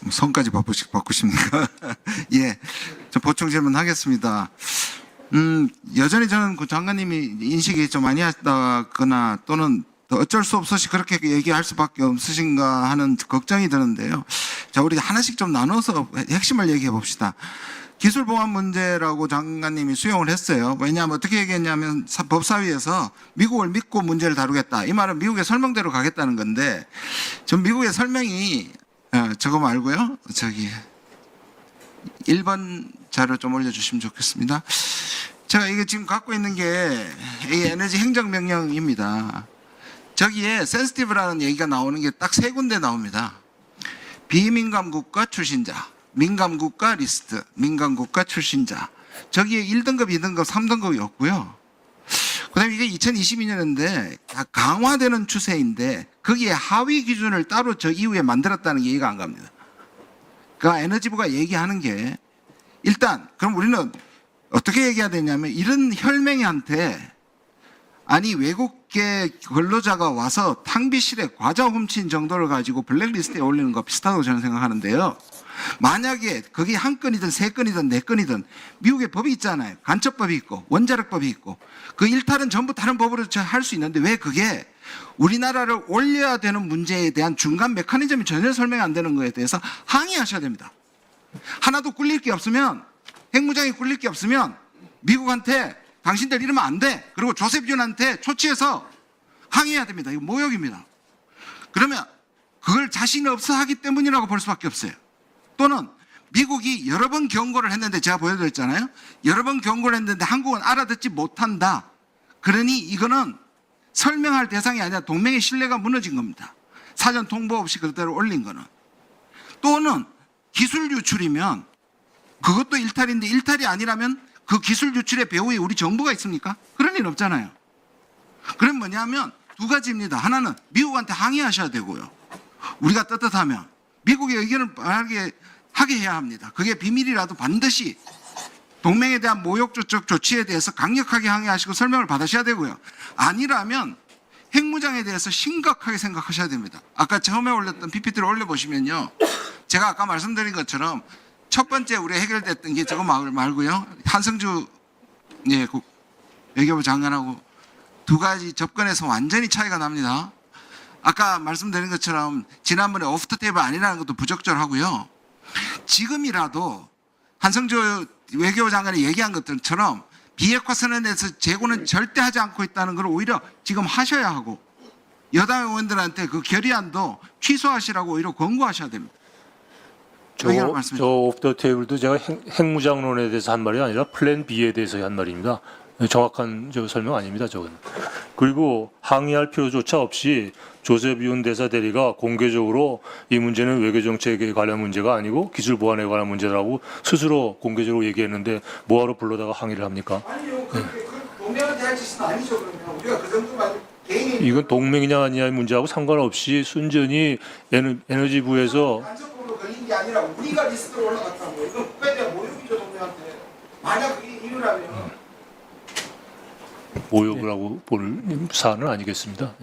뭐 손까지 바꾸십니까? 예, 저 보충 질문하겠습니다. 여전히 저는 그 장관님이 인식이 좀 많이 하다거나 또는 어쩔 수 없이 그렇게 얘기할 수밖에 없으신가 하는 걱정이 드는데요. 자, 우리 하나씩 좀 나눠서 핵심을 얘기해 봅시다. 기술 보안 문제라고 장관님이 수용을 했어요. 왜냐하면 어떻게 얘기했냐면 법사위에서 미국을 믿고 문제를 다루겠다. 이 말은 미국의 설명대로 가겠다는 건데, 전 미국의 설명이 저거 말고요. 저기 1번 자료 좀 올려주시면 좋겠습니다. 제가 이게 지금 갖고 있는 게 이 에너지 행정명령입니다. 저기에 센시티브라는 얘기가 나오는 게 딱 세 군데 나옵니다. 비민감 국가 출신자, 민감 국가 리스트, 민감 국가 출신자. 저기에 1등급, 2등급, 3등급이 없고요. 그 다음에 이게 2022년인데 강화되는 추세인데 거기에 하위 기준을 따로 저 이후에 만들었다는 게 이해가 안 갑니다. 그러니까 에너지부가 얘기하는 게 일단 그럼 우리는 어떻게 얘기해야 되냐면 이런 혈맹이한테 아니 외국계 근로자가 와서 탕비실에 과자 훔친 정도를 가지고 블랙리스트에 올리는 거 비슷하다고 저는 생각하는데요. 만약에 그게 한 건이든 세 건이든 네 건이든 미국의 법이 있잖아요. 간첩법이 있고 원자력법이 있고 그 일탈은 전부 다른 법으로 할 수 있는데 왜 그게 우리나라를 올려야 되는 문제에 대한 중간 메커니즘이 전혀 설명 안 되는 거에 대해서 항의하셔야 됩니다. 하나도 꿀릴 게 없으면 핵무장이 꿀릴 게 없으면 미국한테 당신들 이러면 안 돼. 그리고 조셉 윤한테 초치해서 항의해야 됩니다. 이거 모욕입니다. 그러면 그걸 자신 없어 하기 때문이라고 볼 수밖에 없어요. 또는 미국이 여러 번 경고를 했는데 제가 보여드렸잖아요. 여러 번 경고를 했는데 한국은 알아듣지 못한다. 그러니 이거는 설명할 대상이 아니라 동맹의 신뢰가 무너진 겁니다. 사전 통보 없이 그대로 올린 거는. 또는 기술 유출이면 그것도 일탈인데 일탈이 아니라면 그 기술 유출의 배후에 우리 정부가 있습니까? 그런 일 없잖아요. 그럼 뭐냐면 두 가지입니다. 하나는 미국한테 항의하셔야 되고요. 우리가 떳떳하면 미국의 의견을 하게 해야 합니다. 그게 비밀이라도 반드시 동맹에 대한 모욕적 조치에 대해서 강력하게 항의하시고 설명을 받으셔야 되고요. 아니라면 핵무장에 대해서 심각하게 생각하셔야 됩니다. 아까 처음에 올렸던 PPT를 올려보시면요. 제가 아까 말씀드린 것처럼 첫 번째 우리 해결됐던 게 저거 말고요. 한승주 외교부 장관하고 두 가지 접근에서 완전히 차이가 납니다. 아까 말씀드린 것처럼 지난번에 오프 더 테이블 아니라는 것도 부적절하고요. 지금이라도 한승주 외교부 장관이 얘기한 것들처럼 비핵화 선언에서 재고는 절대 하지 않고 있다는 걸 오히려 지금 하셔야 하고 여당 의원들한테 그 결의안도 취소하시라고 오히려 권고하셔야 됩니다. 저 오프 더 테이블도 제가 핵무장론에 대해서 한 말이 아니라 플랜 B에 대해서 한 말입니다. 정확한 설명 아닙니다, 저건. 그리고 항의할 필요조차 없이 조셉 윤 대사 대리가 공개적으로 이 문제는 외교정책에 관한 문제가 아니고 기술 보안에 관한 문제라고 스스로 공개적으로 얘기했는데 뭐하러 불러다가 항의를 합니까? 아니요, 동맹한테 할 짓은 아니죠. 그러면 우리가 그 정도만 개인이 이건 동맹이냐 아니냐의 문제하고 상관없이 순전히 에너지부에서 간접법으로 걸린 게 아니라 우리가 리스트로 올라갔다고. 이건 국가에 대한 모욕이죠, 동맹한테. 만약 그게 이유라면 모욕을 하고 볼 사안은 아니겠습니다.